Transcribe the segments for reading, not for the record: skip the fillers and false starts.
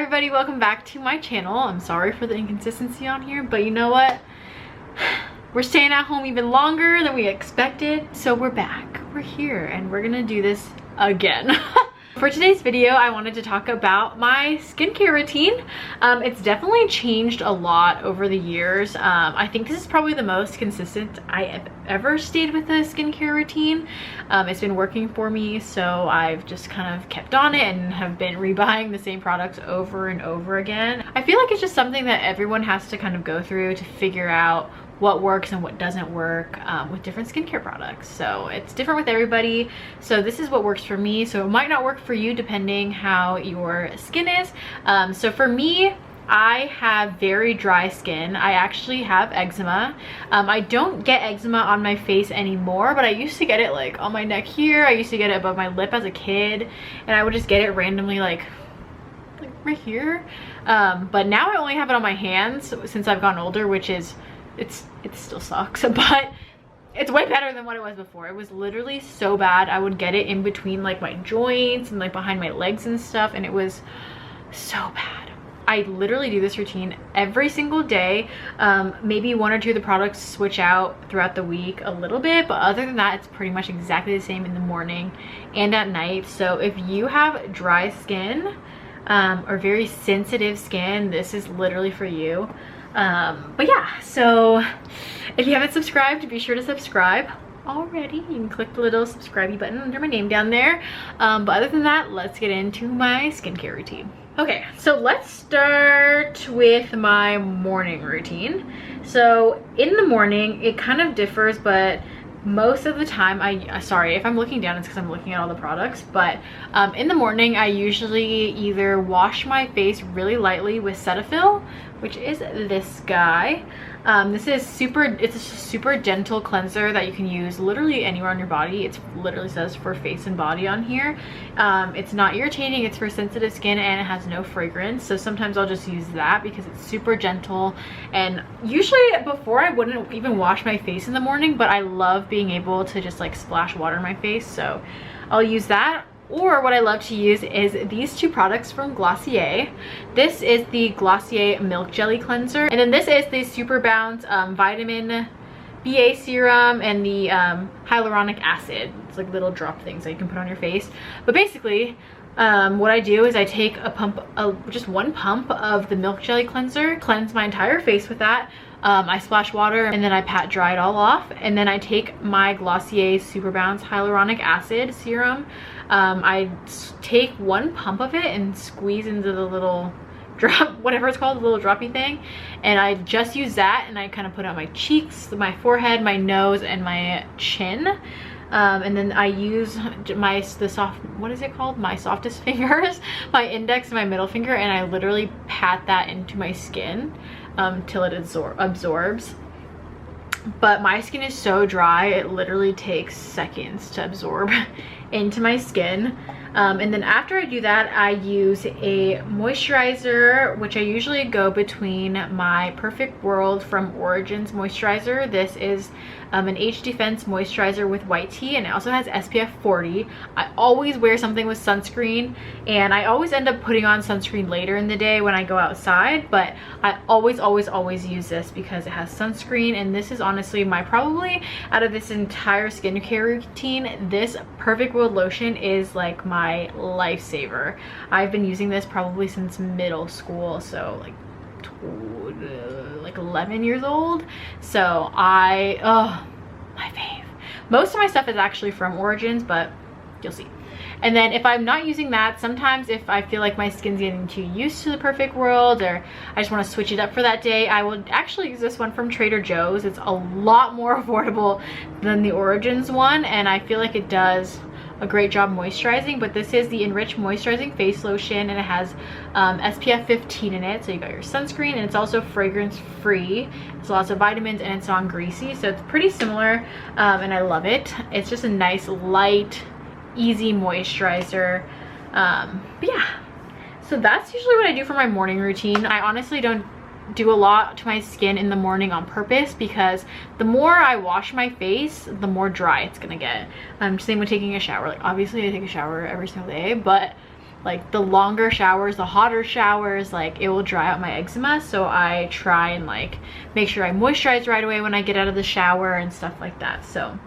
everybody, welcome back to my channel. I'm sorry for the inconsistency on here, but you know what? We're staying at home even longer than we expected, so we're back. We're here and we're gonna do this again. For today's video, I wanted to talk about my skincare routine. It's definitely changed a lot over the years. I think this is probably the most consistent I have ever stayed with a skincare routine. It's been working for me, so I've just kind of kept on it and have been rebuying the same products over and over again. I feel like it's just something that everyone has to kind of go through to figure out what works and what doesn't work with different skincare products. So it's different with everybody. So this is what works for me. So it might not work for you depending how your skin is. So for me, I have very dry skin. I actually have eczema. I don't get eczema on my face anymore, but I used to get it like on my neck here. I used to get it above my lip as a kid, and I would just get it randomly like right here. But now I only have it on my hands since I've gotten older, which is it still sucks, but it's way better than what it was before. It was literally so bad. I would get it in between like my joints and like behind my legs and stuff, and it was so bad. I literally do this routine every single day. Maybe one or two of the products switch out throughout the week a little bit, but other than that, it's pretty much exactly the same in the morning and at night. So if you have dry skin or very sensitive skin, this is literally for you. But yeah, so if you haven't subscribed, be sure to subscribe already. You can click the little subscribe button under my name down there. But other than that, let's get into my skincare routine. Okay, so let's start with my morning routine. So in the morning, it kind of differs, but most of the time sorry if I'm looking down, it's because I'm looking at all the products, but in the morning I usually either wash my face really lightly with Cetaphil, which is this guy. This is it's a super gentle cleanser that you can use literally anywhere on your body. It literally says for face and body on here. It's not irritating, it's for sensitive skin, and it has no fragrance. So sometimes I'll just use that because it's super gentle. And usually before I wouldn't even wash my face in the morning, but I love being able to just like splash water in my face, so I'll use that. Or what I love to use is these two products from Glossier. This is the Glossier Milk Jelly Cleanser, and then this is the Super Bounce Vitamin BA Serum and the Hyaluronic Acid. It's like little drop things that you can put on your face. But basically, what I do is I take a pump, just one pump of the Milk Jelly Cleanser, cleanse my entire face with that. I splash water and then I pat dry it all off, and then I take my Glossier Super Bounce Hyaluronic Acid Serum. I take one pump of it and squeeze into the little drop, whatever it's called, the little droppy thing, and I just use that, and I kind of put it on my cheeks, my forehead, my nose, and my chin. And then I use my softest fingers, my index and my middle finger, and I literally pat that into my skin till it absorbs. But my skin is so dry, it literally takes seconds to absorb into my skin. And then after I do that, I use a moisturizer, which I usually go between my Perfect World from Origins moisturizer. This is an Age Defense moisturizer with white tea, and it also has SPF 40. I always wear something with sunscreen, and I always end up putting on sunscreen later in the day when I go outside, but I always use this because it has sunscreen. And this is honestly probably out of this entire skincare routine, this Perfect World lotion is like my lifesaver. I've been using this probably since middle school, so like 11 years old. So my fave. Most of my stuff is actually from Origins, but you'll see. And then if I'm not using that, sometimes if I feel like my skin's getting too used to the Perfect World, or I just want to switch it up for that day, I will actually use this one from Trader Joe's. It's a lot more affordable than the Origins one, and I feel like it does a great job moisturizing. But this is the Enriched Moisturizing Face Lotion, and it has SPF 15 in it, so you got your sunscreen, and it's also fragrance free. It's lots of vitamins, and it's non-greasy, so it's pretty similar, and I love it. It's just a nice, light, easy moisturizer. But yeah, so that's usually what I do for my morning routine. I honestly don't do a lot to my skin in the morning on purpose, because the more I wash my face, the more dry it's gonna get. Same with taking a shower. Like obviously I take a shower every single day, but like the longer showers, the hotter showers, like it will dry out my eczema. So I try and like make sure I moisturize right away when I get out of the shower and stuff like that. So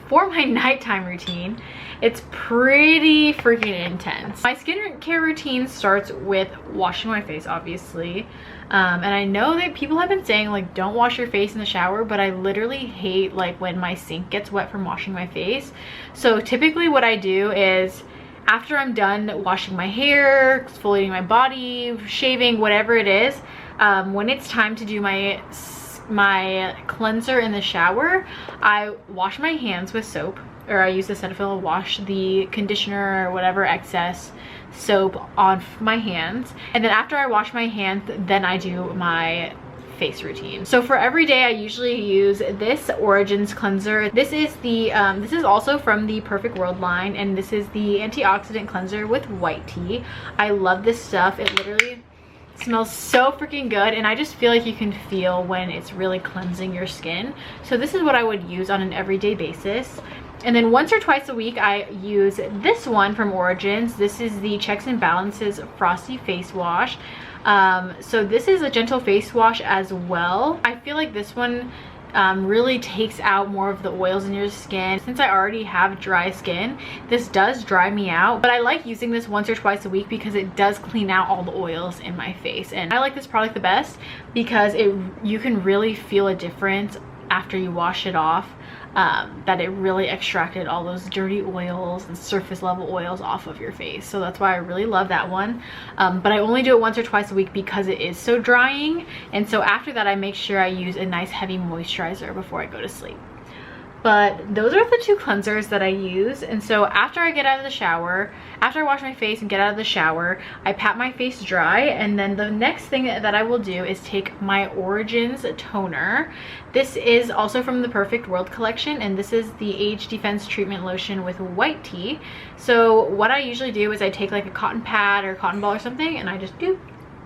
for my nighttime routine, it's pretty freaking intense. My skincare routine starts with washing my face, obviously. And I know that people have been saying like don't wash your face in the shower, but I literally hate like when my sink gets wet from washing my face. So typically what I do is after I'm done washing my hair, exfoliating my body, shaving, whatever it is, when it's time to do my cleanser in the shower, I wash my hands with soap, or I use the Cetaphil to wash the conditioner or whatever excess soap on my hands. And then after I wash my hands, then I do my face routine. So for every day I usually use this Origins cleanser. This is the this is also from the Perfect World line, and this is the antioxidant cleanser with white tea. I love this stuff. It literally smells so freaking good, and I just feel like you can feel when it's really cleansing your skin. So this is what I would use on an everyday basis. And then once or twice a week I use this one from Origins. This is the Checks and Balances Frosty Face Wash. So this is a gentle face wash as well. I feel like this one really takes out more of the oils in your skin. Since I already have dry skin, this does dry me out, but I like using this once or twice a week because it does clean out all the oils in my face. And I like this product the best because you can really feel a difference after you wash it off. That it really extracted all those dirty oils and surface level oils off of your face. So that's why I really love that one. But I only do it once or twice a week because it is so drying. And so after that, I make sure I use a nice heavy moisturizer before I go to sleep. But those are the two cleansers that I use. And so after I get out of the shower, after I wash my face and get out of the shower, I pat my face dry, and then the next thing that I will do is take my Origins toner. This is also from the Perfect World collection, and this is the Age Defense Treatment Lotion with white tea. So what I usually do is I take like a cotton pad or cotton ball or something, and I just doop,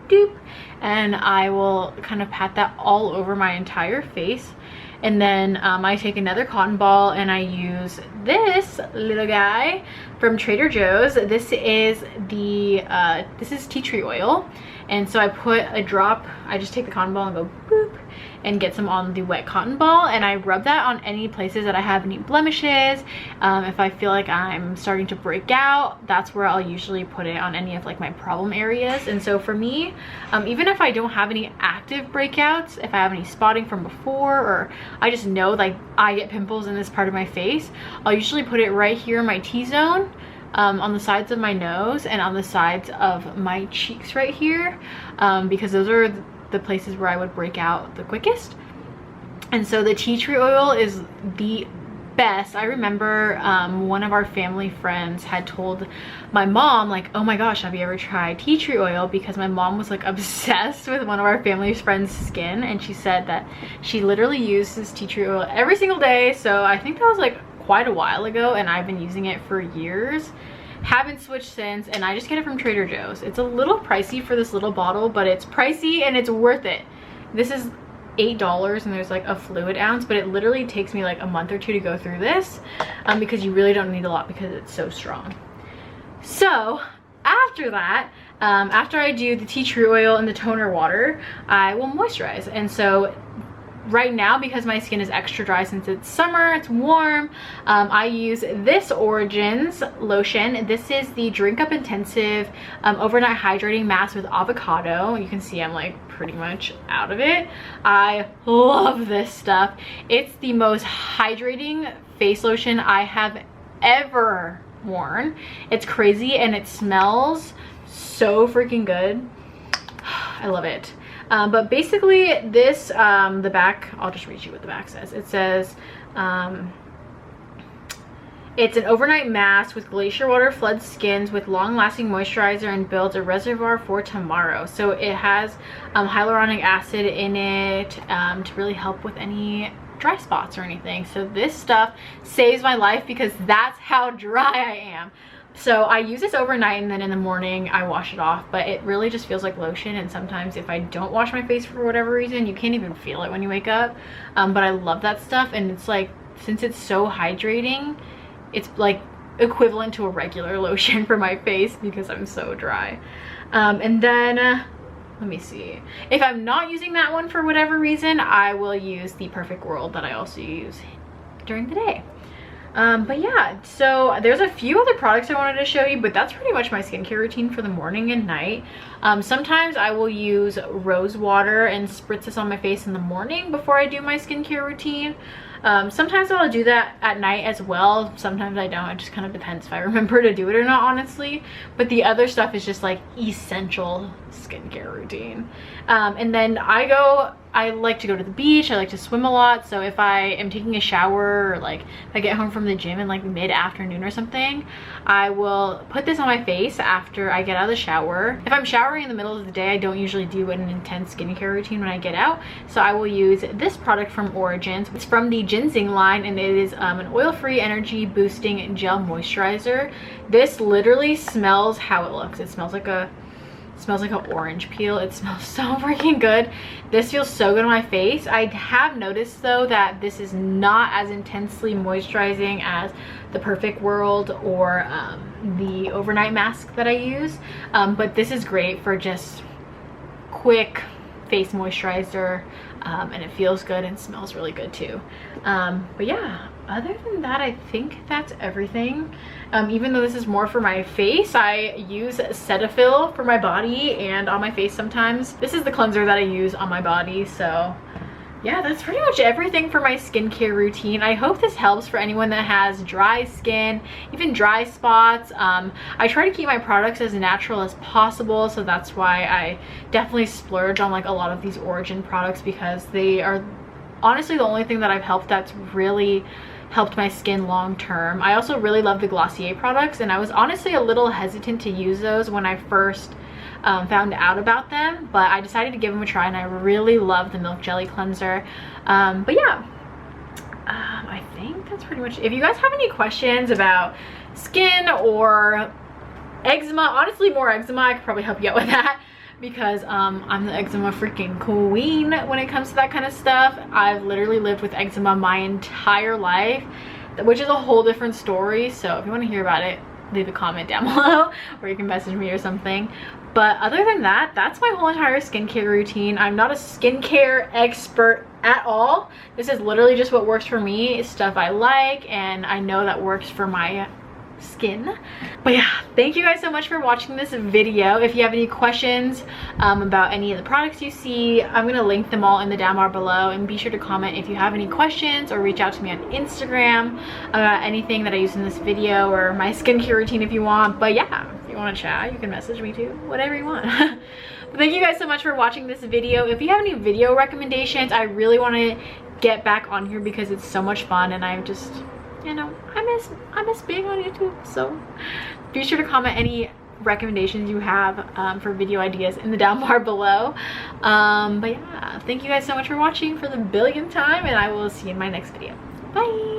doop, and I will kind of pat that all over my entire face. And then I take another cotton ball and I use this little guy from Trader Joe's. This is tea tree oil. And so I put a drop, I just take the cotton ball and go boop and get some on the wet cotton ball, and I rub that on any places that I have any blemishes. If I feel like I'm starting to break out, that's where I'll usually put it, on any of like my problem areas. And so for me, even if I don't have any active breakouts, if I have any spotting from before, or I just know like I get pimples in this part of my face, I'll usually put it right here in my T-zone, on the sides of my nose and on the sides of my cheeks right here, because those are the places where I would break out the quickest. And so the tea tree oil is the best. I remember one of our family friends had told my mom like, oh my gosh, have you ever tried tea tree oil? Because my mom was like obsessed with one of our family friends' skin, and she said that she literally uses tea tree oil every single day. So I think that was like quite a while ago, and I've been using it for years. Haven't switched since, and I just get it from Trader Joe's. It's a little pricey for this little bottle, but it's pricey and it's worth it. This is $8 and there's like a fluid ounce, but it literally takes me like a month or two to go through this, because you really don't need a lot because it's so strong. So after that, after I do the tea tree oil and the toner water, I will moisturize. And so right now, because my skin is extra dry since it's summer, it's warm, I use this Origins lotion. This is the Drink Up Intensive Overnight Hydrating Mask with Avocado. You can see I'm like pretty much out of it. I love this stuff. It's the most hydrating face lotion I have ever worn. It's crazy and it smells so freaking good. I love it. But basically this, the back, I'll just read you what the back says. It says, it's an overnight mask with glacier water floods skins with long-lasting moisturizer and builds a reservoir for tomorrow. So it has hyaluronic acid in it to really help with any dry spots or anything. So this stuff saves my life because that's how dry I am. So I use this overnight, and then in the morning I wash it off, but it really just feels like lotion. And sometimes if I don't wash my face for whatever reason, you can't even feel it when you wake up. But I love that stuff, and it's like, since it's so hydrating, it's like equivalent to a regular lotion for my face because I'm so dry. And then let me see, if I'm not using that one for whatever reason, I will use the Perfect World that I also use during the day. But yeah, so there's a few other products I wanted to show you, but that's pretty much my skincare routine for the morning and night. Sometimes I will use rose water and spritz this on my face in the morning before I do my skincare routine. Sometimes I'll do that at night as well. Sometimes I don't. It just kind of depends if I remember to do it or not, honestly. But the other stuff is just like essential skincare routine. And then I like to go to the beach. I like to swim a lot. So if I am taking a shower, or like if I get home from the gym in like mid-afternoon or something, I will put this on my face after I get out of the shower. If I'm showering in the middle of the day, I don't usually do an intense skincare routine when I get out. So I will use this product from Origins. It's from the Ginseng line, and it is an oil-free energy boosting gel moisturizer. This literally smells how it looks. It smells like an orange peel. It smells so freaking good. This feels so good on my face. I have noticed though that this is not as intensely moisturizing as the Perfect World or the overnight mask that I use, but this is great for just quick face moisturizer, and it feels good and smells really good too. But yeah, other than that, I think that's everything. Even though this is more for my face, I use Cetaphil for my body and on my face sometimes. This is the cleanser that I use on my body. So yeah, that's pretty much everything for my skincare routine. I hope this helps for anyone that has dry skin, even dry spots. I try to keep my products as natural as possible, so that's why I definitely splurge on like a lot of these Origin products, because they are honestly the only thing that I've helped that's really helped my skin long term. I also really love the Glossier products, and I was honestly a little hesitant to use those when I first found out about them, but I decided to give them a try, and I really love the Milk Jelly Cleanser. But yeah, I think that's pretty much it. If you guys have any questions about skin or eczema, honestly more eczema, I could probably help you out with that, because I'm the eczema freaking queen when it comes to that kind of stuff. I've literally lived with eczema my entire life, which is a whole different story. So if you want to hear about it, leave a comment down below, or you can message me or something. But other than that, that's my whole entire skincare routine. I'm not a skincare expert at all. This is literally just what works for me, stuff I like, and I know that works for my skin. But yeah, thank you guys so much for watching this video. If you have any questions about any of the products you see, I'm gonna link them all in the down bar below, and be sure to comment if you have any questions, or reach out to me on Instagram about anything that I use in this video, or my skincare routine if you want. But yeah, if you want to chat, you can message me too, whatever you want. But thank you guys so much for watching this video. If you have any video recommendations, I really want to get back on here because it's so much fun, and I'm just, you know, I miss being on YouTube. So be sure to comment any recommendations you have for video ideas in the down bar below. But yeah, thank you guys so much for watching for the billionth time, and I will see you in my next video. Bye.